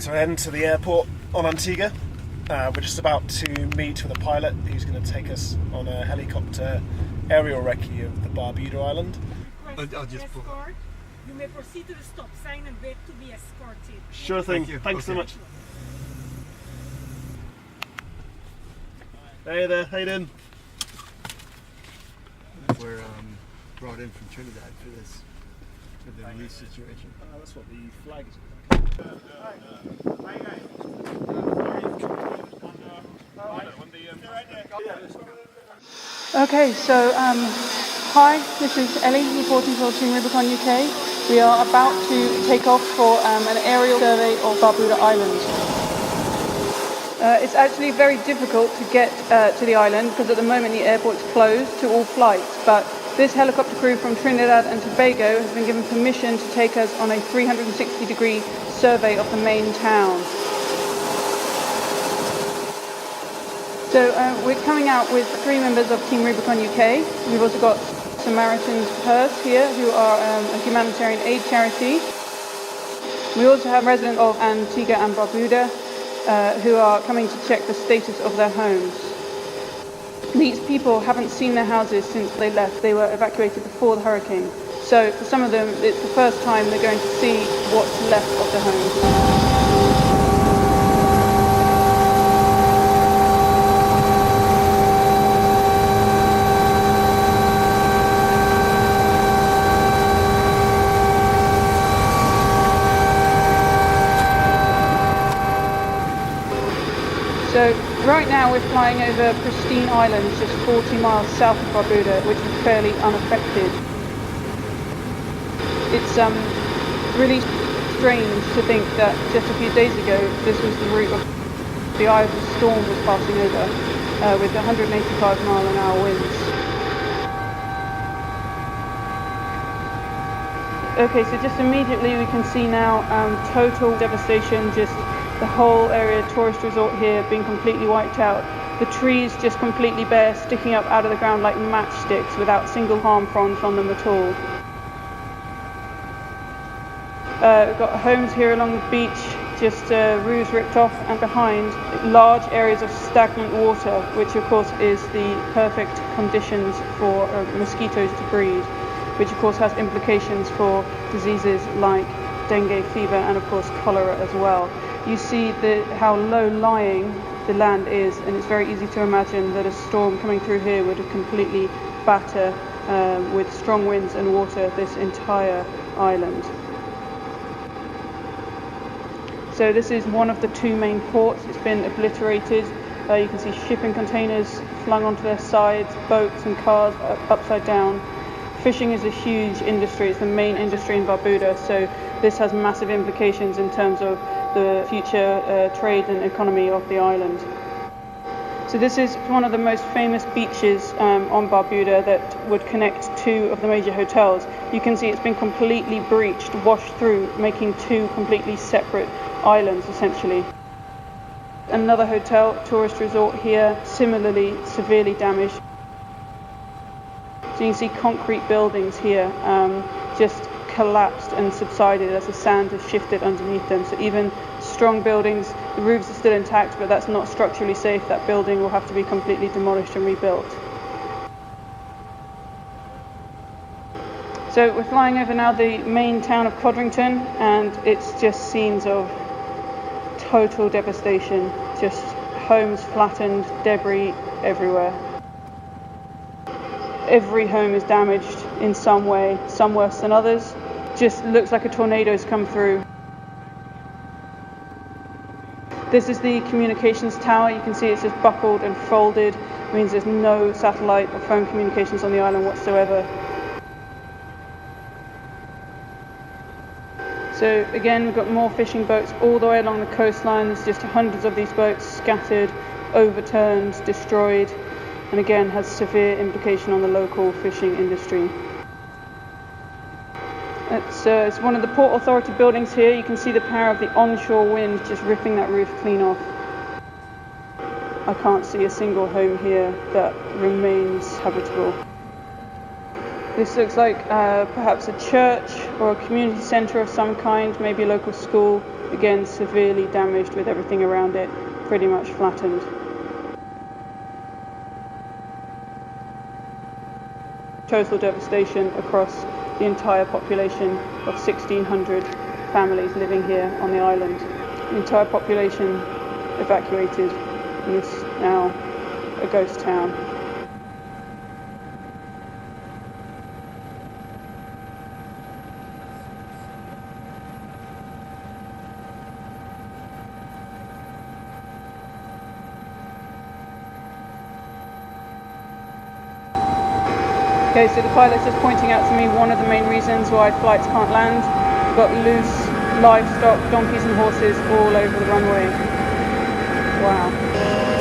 to end to the airport on Antigua. We're just about to meet with a pilot who's going to take us on a helicopter aerial recce of the Barbuda island. I'll just escort. You may proceed to the stop sign and wait to be escorted. Sure thing. Thanks so much. Hey there, how you doing? We're brought in from Trinidad for this, for the relief situation. That's what the flag is. Okay, so hi, this is Ellie reporting for Team Rubicon UK. We are about to take off for an aerial survey of Barbuda Island. It's actually very difficult to get to the island because at the moment the airport's closed to all flights, but this helicopter crew from Trinidad and Tobago has been given permission to take us on a 360-degree survey of the main town. So we're coming out with 3 members of Team Rubicon UK. We've also got Samaritan's Purse here, who are a humanitarian aid charity. We also have residents of Antigua and Barbuda, who are coming to check the status of their homes. These people haven't seen their houses since they left. They were evacuated before the hurricane. So for some of them, it's the first time they're going to see what's left of their homes. So right now we're flying over Pristine Island, just 40 miles south of Barbuda, which is fairly unaffected. It's really strange to think that just a few days ago this was the route of the eye of the storm was passing over with 185-mile-an-hour winds. Okay, so just immediately we can see now total devastation, just the whole area, tourist resort here, being completely wiped out. The trees just completely bare, sticking up out of the ground like matchsticks without single harm fronds on them at all. We've got homes here along the beach, just roofs ripped off, and behind large areas of stagnant water, which of course is the perfect conditions for mosquitoes to breed, which of course has implications for diseases like dengue fever and of course cholera as well. You see how low-lying the land is, and it's very easy to imagine that a storm coming through here would completely batter with strong winds and water this entire island. So this is one of the 2 main ports. It's been obliterated. You can see shipping containers flung onto their sides, boats and cars upside down. Fishing is a huge industry. It's the main industry in Barbuda, so this has massive implications in terms of the future trade and economy of the island. So this is one of the most famous beaches on Barbuda that would connect 2 of the major hotels. You can see it's been completely breached, washed through, making 2 completely separate islands essentially. Another hotel, tourist resort here, similarly severely damaged. So you can see concrete buildings here just collapsed and subsided as the sand has shifted underneath them. So even strong buildings, the roofs are still intact, but that's not structurally safe. That building will have to be completely demolished and rebuilt. So we're flying over now the main town of Codrington, and it's just scenes of total devastation, just homes flattened, debris everywhere. Every home is damaged in some way, some worse than others. Just looks like a tornado's come through. This is the communications tower. You can see it's just buckled and folded. It means there's no satellite or phone communications on the island whatsoever. So again, we've got more fishing boats all the way along the coastline. There's just hundreds of these boats scattered, overturned, destroyed, and again has severe implication on the local fishing industry. It's one of the Port Authority buildings here. You can see the power of the onshore wind just ripping that roof clean off. I can't see a single home here that remains habitable. This looks like perhaps a church or a community centre of some kind, maybe a local school. again severely damaged with everything around it pretty much flattened. Total devastation across the entire population of 1,600 families living here on the island. The entire population evacuated, and it's now a ghost town. Okay, so the pilot's just pointing out to me one of the main reasons why flights can't land. We've got loose livestock, donkeys and horses all over the runway. Wow.